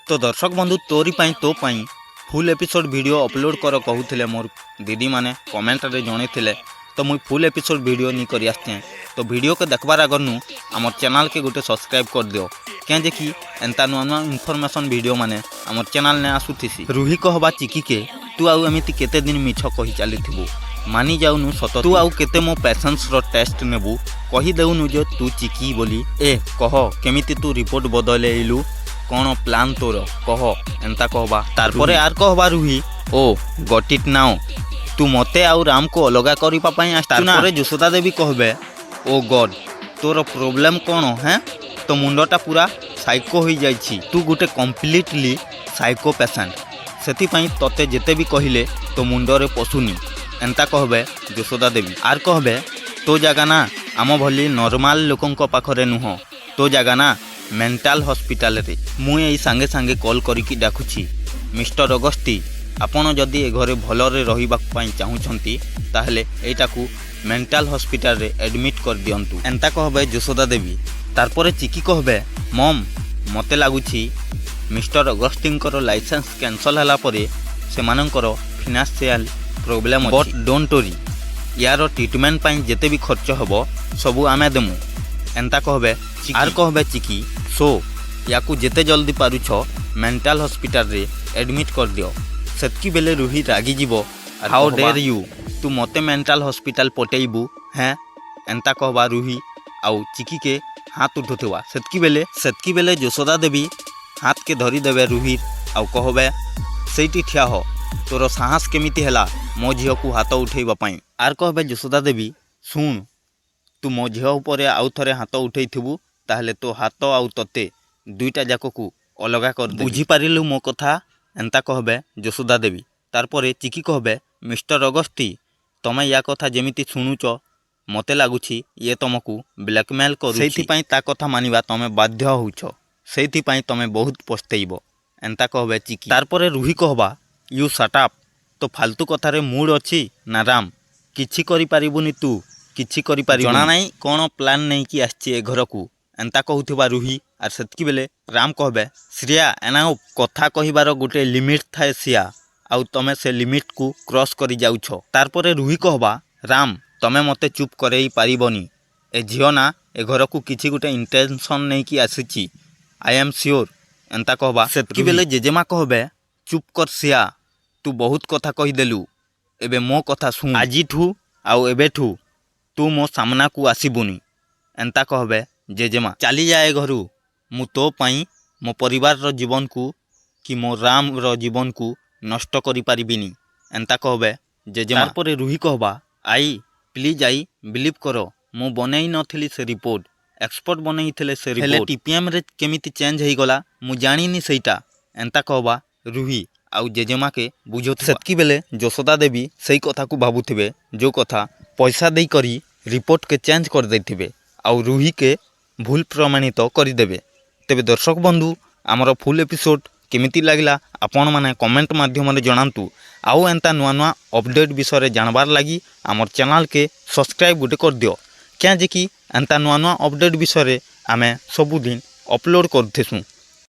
तो दर्शक बंधु तोरी पाई तो पाई फुल एपिसोड वीडियो अपलोड कर कहूले मोर दीदी माने कमेंट रे जणे थिले तो मुई फुल एपिसोड वीडियो नहीं करी आसते तो वीडियो के देखबार आगर नु आमर चैनल के गोटे सब्सक्राइब कर दियो क्या जे कि एंता नुआ नुआ इनफॉरमेशन वीडियो माने आमर चैनल ने आसुथिसी। रूही कहबा चिकी के तू आउ एमिति केते दिन मिछ कहि चलीथिबु मानी जाउनु सत तू आउ केते मो पेशेंस रो टेस्ट नेबु कहि देउनु जे तू चिकी बोली ए कह केमिति तू रिपोर्ट बदलेइलु कौन प्लान तोर कह एंता कहबा तारपरे आर कहबा रूही ओ गट इट नाउ तू मते आउ राम को अलगा करिपा पई तारपरे यशोदा देवी कहबे ओ गॉड तोर प्रॉब्लम कौन है तो मुंडटा पूरा साइको हो जाइछि तू गोटे कंप्लीटली साइको पेशेंट सेति पई तते जेते भी कहिले तो मुंडरे पसुनी एंता कहबे यशोदा देवी आर कहबे तो जगह ना आम भली नॉर्मल लोकंक पाखरे नुह तो जगह ना मेंटल हॉस्पिटल रे मु एई सांगे सांगे कॉल करिकी डाकुछि मिस्टर अगस्ती आपण जदि ए घरे भलरे रहिबा पई चाहुछंती ताहले एटाकू मेंटल हॉस्पिटल रे एडमिट कर दियंतु एंता कहबे यशोदा देवी तारपरे चिकी कहबे मम मते लागुछि मिस्टर अगस्तींकर लाइसेंस कैंसल हला परे सेमानंकर financial problem but don't worry यार ट्रीटमेंट पई जेते भी खर्च हबो सबु आमे देमु एंता कहबे आर कहबे चिकी सो याकू जेते जल्दी पारुछ मेंटल हॉस्पिटल रे एडमिट कर दियो सेतकी बेले रूही रागी जीवो हाउ डेयर यू तू मते मेंटल हॉस्पिटल पटेइबू हैं एंता कहबा रूही आउ चिकी के हाथ उठुथवा सेतकी बेले यशोदा देवी हाथ के धरी देवे रूही आउ कहबे सेठी ठिया हो तोर साहस केमिति हैला मो झियो को हाथ उठेइबा पई आर कहबे यशोदा देवी सुन तू मो झियो उपरे आउ थरे हाथ उठेइथिबू ताहले तो हाथ आउ तते दुईटा जाक को अलगा कर दे बुझी पारिलु मो कथा एंता कहबे यशोदा देवी तारपरे चिकी कहबे मिस्टर अगस्ती तमे या कथा जेमिति सुनुच मते लागुछि ये तुमको ब्लैकमेल करू सेथि पई ता कथा मानिबा तमे बाध्य होउछ सेथि पई तमे बहुत पछतेइबो एंता कहबे चिकी तारपरे रूही कहबा यू शट अप तो फालतू कथारे मूड अछि ना राम किछि करि पारिबुनी तू किछि करि पारि जणा नाही कोन प्लान नै कि आछि ए घर को एंता कहउथिबा रूही आर सेतकी बेले राम कहबे श्रेया एना कथा कहिबार गोटे लिमिट थाए सिया आउ तमे से लिमिट को क्रॉस करि जाउछ तारपरे रूही कहबा राम तमे मते चुप करई पारिबनी ए झियो ना ए घर को किछि गोटे इंटेंशन नै कि आसीछि आई एम श्योर एंता कहबा सेतकी बेले जेजेमा कहबे चुप कर सिया तू बहुत कथा कहि देलु एबे मो कथा सुन आजिठू आउ एबेठू तू मो सामना को आसीबुनी एंता कहबे जेजेमा चली जाए घरू मु तो पाई मो परिवार रो जीवन को कि मो राम रो जीवन को नष्ट करि पारिबिनी एंता कहबे जेजेमा तारपरे रूही कहबा आई प्लीज आई बिलीव करो मु बनेई नथिली से रिपोर्ट एक्सपर्ट बनेई थिले से रिपोर्ट टीपीएम रे केमिति चेंज हेई गला मु जानिनी सेटा एंता कहबा रूही आउ जेजेमा के बुझो सेतकी बेले यशोदा देवी सेई कथा को भाबुथिबे जो कथा पैसा देई करी रिपोर्ट के चेंज कर दैथिबे आउ रूही के भूल प्रमाणित करि देबे तेबे दर्शक बंधु आमर फुल एपिसोड केमिति लागला आपण माने कमेंट माध्यम रे जणांतु आउ एंता नुआ नुआ अपडेट विषय जानबार लगी आमर चैनल के सब्सक्राइब गुटे कर दियो क्या जे कि एंता नुआ नुआ अपडेट विषय आमे सबुदिन अपलोड करथेसु।